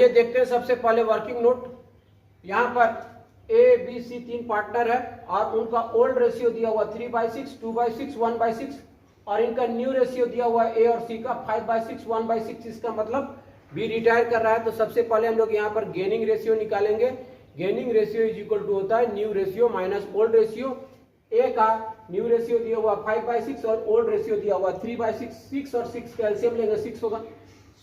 देखते हैं सबसे पहले वर्किंग नोट। यहाँ पर ए बी सी 3 पार्टनर है और उनका ओल्ड रेशियो दिया हुआ 3/6, 2/6, 1/6 और इनका न्यू रेशियो दिया हुआ ए और सी का 5/6, 1/6। इसका मतलब बी रिटायर कर रहा है। तो सबसे पहले हम लोग यहाँ पर गेनिंग रेशियो निकालेंगे। Gaining ratio is equal to होता है new ratio minus old ratio. A का न्यू रेशियो दिया हुआ 5/6 और ओल्ड रेशियो दिया हुआ 3/6। 6 और 6 का एलसीएम लेंगे 6 होगा।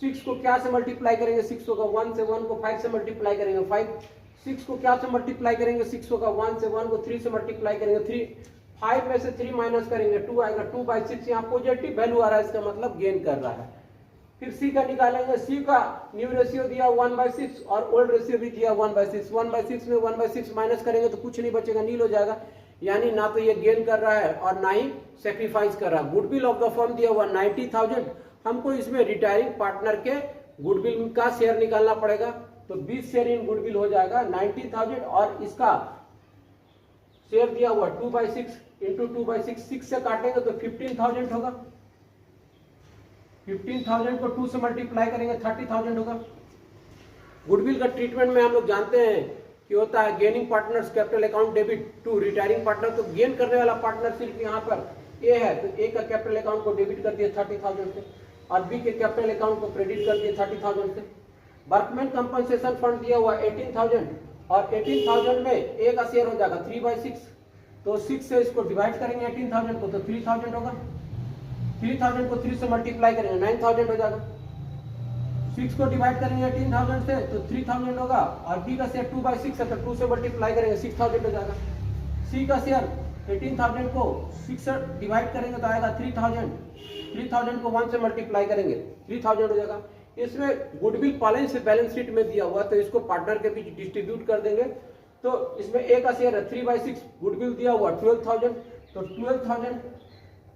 6 को क्या से मल्टीप्लाई करेंगे 6 होगा 1 से, 1 को 5 से मल्टीप्लाई करेंगे 5। 6 को क्या से मल्टीप्लाई करेंगे 6 होगा 1 से, 1 को 3 से मल्टीप्लाई करेंगे 3। 5 में से 3 माइनस करेंगे 2 आएगा। 2/6 यहाँ पॉजिटिव वैल्यू आ रहा है, इसका मतलब गेन कर रहा है। फिर सी का निकालेंगे। सी का न्यू रेशियो दिया 1/6 और ओल्ड रेशियो भी दिया 1/6। 1/6 में 1/6 माइनस करेंगे तो कुछ नहीं बचेगा, नील हो जाएगा। यानी ना तो ये गेन कर रहा है और ना ही सेक्रीफाइस कर रहा है। गुडविल ऑफ द फर्म दिया हुआ 90,000। हमको इसमें रिटायरिंग पार्टनर के गुडविल का शेयर निकालना पड़ेगा। तो 20 शेयर इन गुडविल हो जाएगा 90,000 और इसका शेयर दिया हुआ 2/6 इंटू 2/6, 6 से काटेंगे तो 15,000 होगा। 15,000 को 2 से मल्टीप्लाई करेंगे 30,000 होगा। गुडविल का ट्रीटमेंट में हम लोग जानते हैं कि होता है gaining partners capital account debit to retiring partner. तो गेन करने वाला पार्टनर सिर्फ यहाँ पर ए है, तो ए का कैपिटल अकाउंट को डेबिट कर दिया 30,000 से और बी के कैपिटल अकाउंट को क्रेडिट कर दिया 30,000 से। वर्कमैन कंपनसेशन फंड दिया हुआ 18,000 और 18,000 में ए का शेयर हो जाएगा 3/6। तो 6 से इसको डिवाइड करेंगे 18,000 को तो 3,000 होगा। 3,000 को 3 से मल्टीप्लाई करेंगे 9,000 हो जाएगा। 6 को डिवाइड करेंगे 18,000 से तो 3,000 होगा और बी का शेयर 2/6 है तो 2 से मल्टीप्लाई करेंगे 6,000 हो जाएगा। सी का शेयर 18,000 को 6 से डिवाइड करेंगे तो आएगा 3,000। 3,000 को 1 से मल्टीप्लाई करेंगे 3,000 हो जाएगा। इसमें गुडविल पहले से बैलेंस शीट में दिया हुआ तो इसको पार्टनर के बीच डिस्ट्रीब्यूट कर देंगे। तो इसमें ए का शेयर है 3/6, गुडविल दिया हुआ 12,000। तो 12,000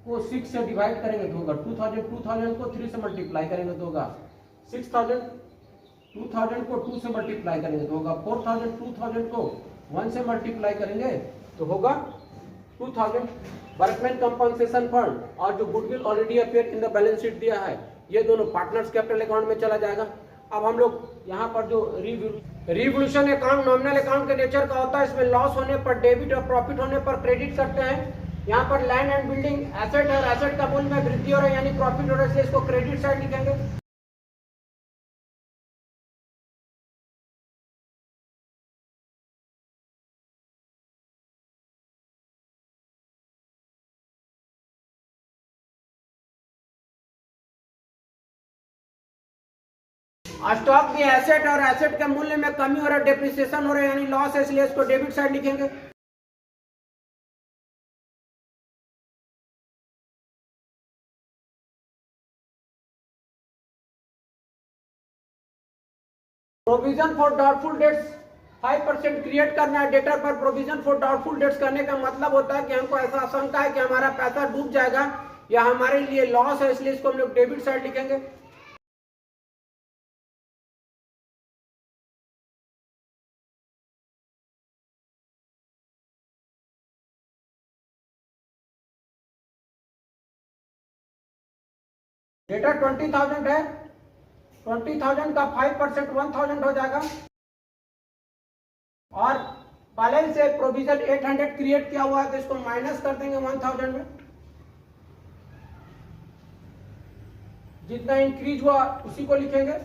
को 6 से डिवाइड करेंगे तो होगा 2,000। 2,000 को 3 से मल्टीप्लाई करेंगे तो होगा 6,000। 2,000 को 2 से मल्टीप्लाई करेंगे तो होगा 4,000। 2,000 को 1 से मल्टीप्लाई करेंगे तो होगा 2,000। वर्कमैन कंपनसेशन फंड और जो goodwill already appear in the balance sheet दिया है ये दोनों पार्टनर्स कैपिटल अकाउंट में चला जाएगा। अब हम लोग यहाँ पर जो रिवोल्यूशन अकाउंट नॉमिनल अकाउंट के नेचर का होता है, इसमें लॉस होने पर डेबिट और प्रॉफिट होने पर क्रेडिट करते हैं। यहाँ पर लैंड एंड बिल्डिंग एसेट है और एसेट का मूल्य में वृद्धि हो रहा है यानी प्रॉफिट हो रहा है, इसलिए इसको क्रेडिट साइड लिखेंगे। स्टॉक भी एसेट और एसेट के मूल्य में कमी हो रहा है, डेप्रिसिएशन हो रहा है यानी लॉस है, इसलिए इसको डेबिट साइड लिखेंगे। Provision for doubtful debts 5% create करना है डेटर पर। प्रोविजन फॉर डाउटफुल डेट्स करने का मतलब होता है कि हमको ऐसा आशंका है कि हमारा पैसा डूब जाएगा या हमारे लिए लॉस है, इसलिए इसको हम लोग डेबिट साइड लिखेंगे। डेटा 20,000 है, 20,000 का 5% 1,000 हो जाएगा और बैलेंस से प्रोविजन 800 क्रिएट किया हुआ है तो इसको माइनस कर देंगे 1,000 में। जितना इंक्रीज हुआ उसी को लिखेंगे।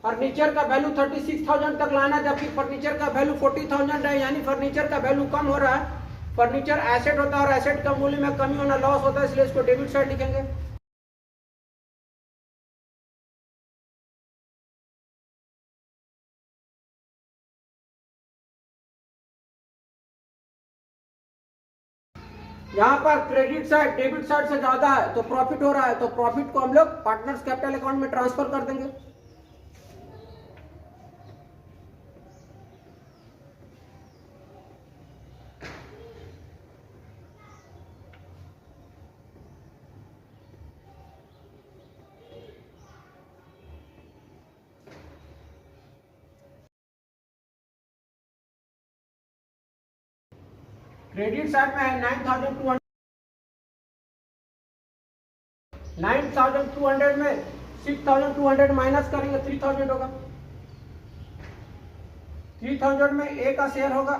फर्नीचर का वैल्यू 36,000 तक लाना, जबकि फर्नीचर का वैल्यू 40,000 है यानी फर्नीचर का वैल्यू कम हो रहा है। फर्नीचर एसेट होता है और एसेट का मूल्य में कमी होना लॉस होता है, इसलिए इसको डेबिट साइड लिखेंगे। यहाँ पर क्रेडिट साइड डेबिट साइड से ज्यादा है तो प्रॉफिट हो रहा है, तो प्रॉफिट को हम लोग पार्टनर्स कैपिटल अकाउंट में ट्रांसफर कर देंगे। क्रेडिट साइड में है 9,200 में 6200 माइनस करेंगे 3000 होगा। 3000 में ए का शेयर होगा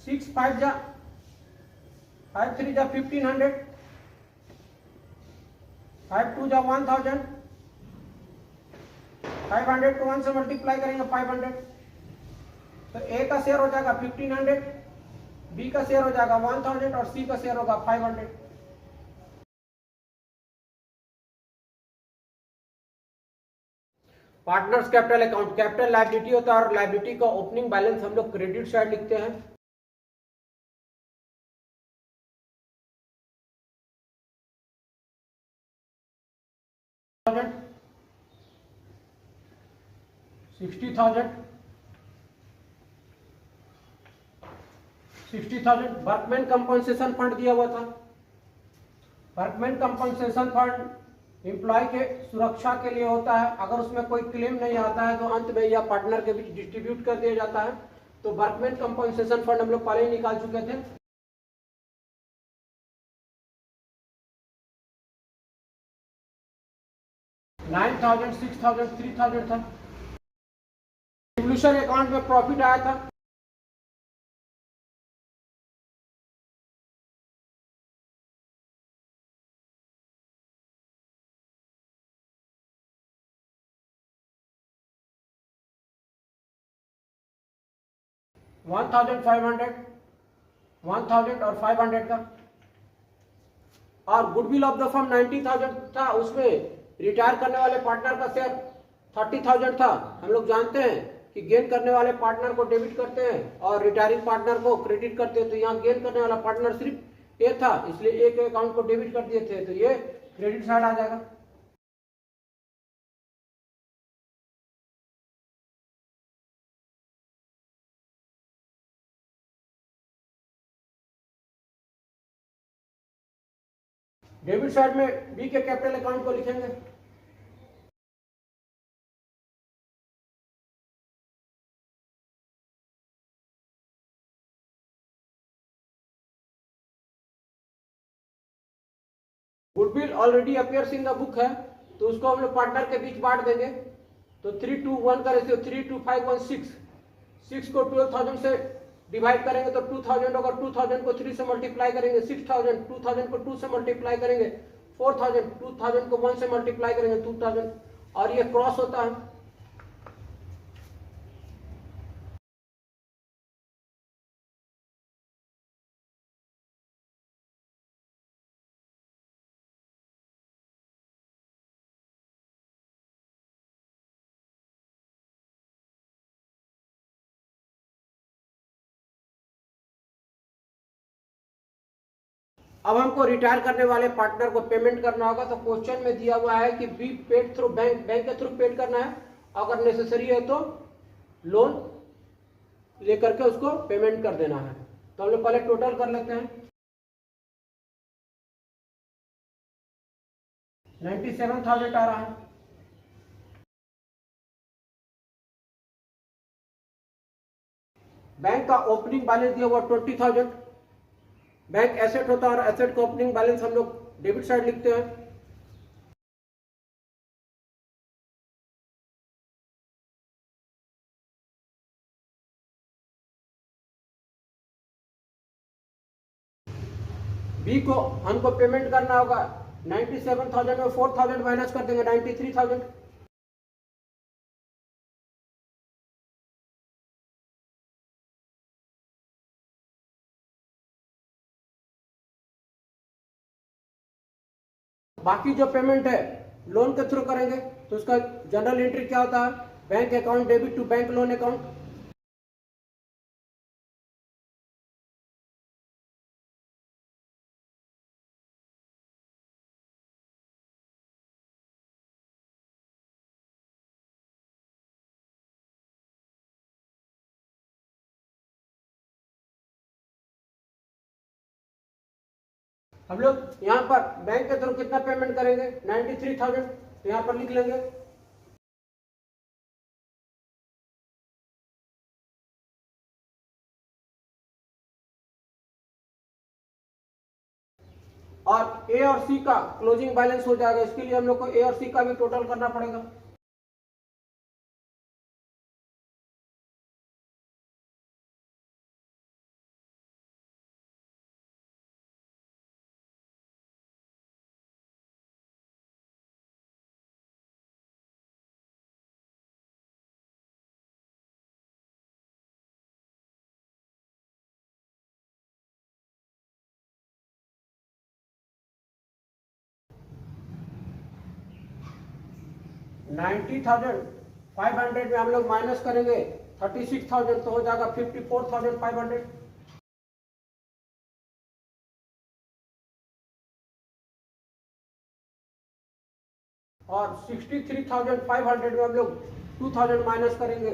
6 5 जा 5 3 जा 1500, 5 2 जा 1000, 500 को 1 से मल्टीप्लाई करेंगे 500, तो ए का शेयर हो जाएगा 1500, बी का शेयर हो जाएगा 1000 और सी का शेयर होगा 500। Partners capital account, capital liability होता है और लायबिलिटी का ओपनिंग बैलेंस हम लोग क्रेडिट साइड लिखते हैं। Sixty thousand workman compensation fund दिया हुआ था। वर्कमैन कंपनसेशन फंड एम्प्लॉय के सुरक्षा के लिए होता है। अगर उसमें कोई क्लेम नहीं आता है तो अंत में या पार्टनर के बीच डिस्ट्रीब्यूट कर दिया जाता है। तो वर्कमैन कंपनसेशन फंड हम लोग पहले ही निकाल चुके थे। $9,000, $6,000, $3,000 था। रिवोल्यूशन अकाउंट में प्रॉफिट आया था $1,500, 1,000 और 500 का। और गुडविल ऑफ द फर्म 90,000 था। उसमें रिटायर करने वाले पार्टनर का शेयर 30,000 था। हम लोग जानते हैं कि गेन करने वाले पार्टनर को डेबिट करते हैं और रिटायरिंग पार्टनर को क्रेडिट करते हैं। तो यहाँ गेन करने वाला पार्टनर सिर्फ ए था, इसलिए ए के अकाउंट को डेबिट कर दिए थे, तो ये क्रेडिट साइड आ जाएगा। डेबिट साइड में बी के कैपिटल अकाउंट को लिखेंगे। Goodwill already appears in the book है, तो उसको हम लोग पार्टनर के बीच बांट देंगे। तो 3:1 का रेशियो 3:5:1 6 को 12,000 से डिवाइड करेंगे तो 2,000 होगा। 2,000 को 3 से मल्टीप्लाई करेंगे 6,000, 2,000 को 2 से मल्टीप्लाई करेंगे 4,000, 2,000 को 1 से मल्टीप्लाई करेंगे 2,000 और ये क्रॉस होता है। अब हमको रिटायर करने वाले पार्टनर को पेमेंट करना होगा। तो क्वेश्चन में दिया हुआ है कि be paid through bank, bank के थ्रू पेड करना है। अगर नेसेसरी है तो लोन लेकर के उसको पेमेंट कर देना है। तो हम लोग पहले टोटल कर लेते हैं। 97,000 आ रहा है। बैंक का ओपनिंग बैलेंस दिया हुआ 20,000। बैंक एसेट होता है और एसेट का ओपनिंग बैलेंस हम लोग डेबिट साइड लिखते हैं। बी को हमको पेमेंट करना होगा। 97,000 में 4,000 माइनस कर देंगे 93,000। बाकी जो पेमेंट है लोन के थ्रू करेंगे। तो उसका जनरल एंट्री क्या होता है? Bank account debit to bank loan account. हम लोग यहाँ पर बैंक के थ्रू कितना पेमेंट करेंगे? 93,000। तो यहाँ पर लिख लेंगे। और ए और सी का क्लोजिंग बैलेंस हो जाएगा। इसके लिए हम लोग को ए और सी का भी टोटल करना पड़ेगा। $90,500 में हम लोग माइनस करेंगे 36,000 तो हो जाएगा 54,500। और 63,500 में हम लोग 2,000 माइनस करेंगे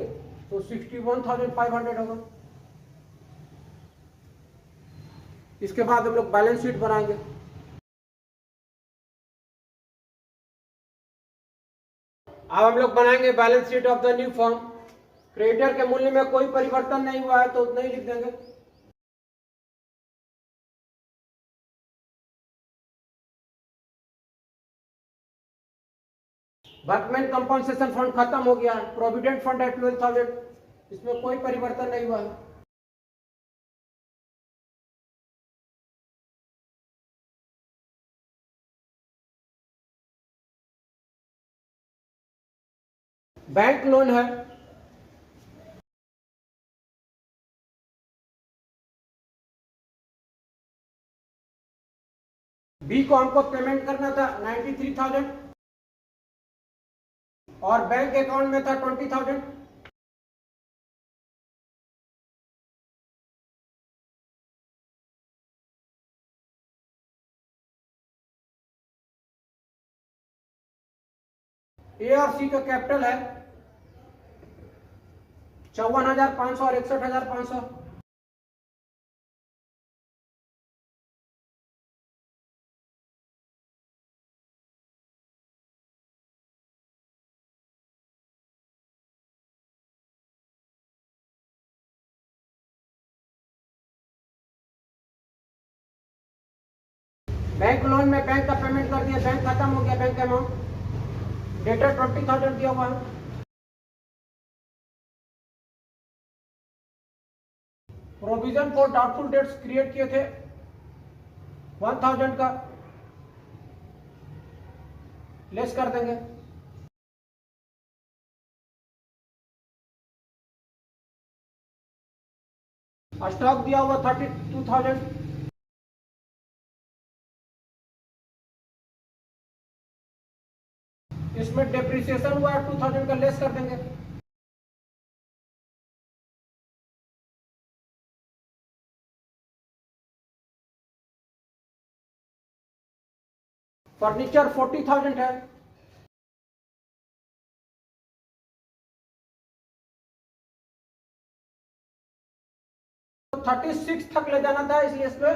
तो 61,500 होगा। इसके बाद हम लोग बैलेंस शीट बनाएंगे। अब हम लोग बनाएंगे balance sheet of the new firm. Creditor के मूल्य में कोई परिवर्तन नहीं हुआ है तो उतना ही लिख देंगे। वर्कमैन कंपनसेशन फंड खत्म हो गया है। प्रोविडेंट फंड है 12,000, इसमें कोई परिवर्तन नहीं हुआ है। बैंक लोन है बी को हमको पेमेंट करना था 93,000 और बैंक अकाउंट में था 20,000। ए और सी का कैपिटल है 54,500 और 61,500। बैंक लोन में बैंक का पेमेंट कर दिया, बैंक खत्म हो गया। बैंक अमाउंट डेटर 20,000 दिया हुआ है। Provision for doubtful debts create किए थे 1,000 का, लेस कर देंगे। स्टॉक दिया हुआ 32,000, इसमें डेप्रिसिएशन हुआ 2,000 का, लेस कर देंगे। फर्नीचर 40,000 है। तो 36 तक ले जाना था, इसलिए इस पे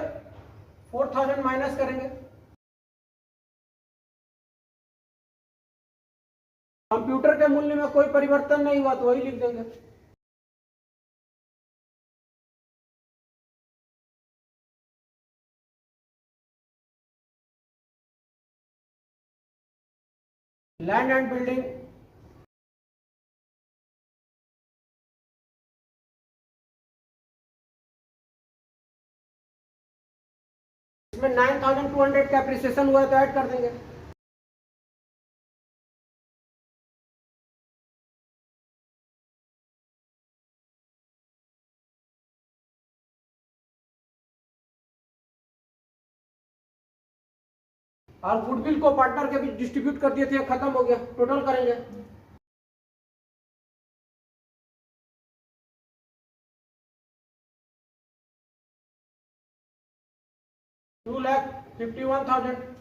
4,000 माइनस करेंगे। कंप्यूटर के मूल्य में कोई परिवर्तन नहीं हुआ तो वही लिख देंगे। लैंड एंड बिल्डिंग इसमें 9,200 का एप्रिसिएशन हुआ तो ऐड कर देंगे। और गुडविल को पार्टनर के बीच डिस्ट्रीब्यूट कर दिए थे, खत्म हो गया। टोटल करेंगे 2,51,000।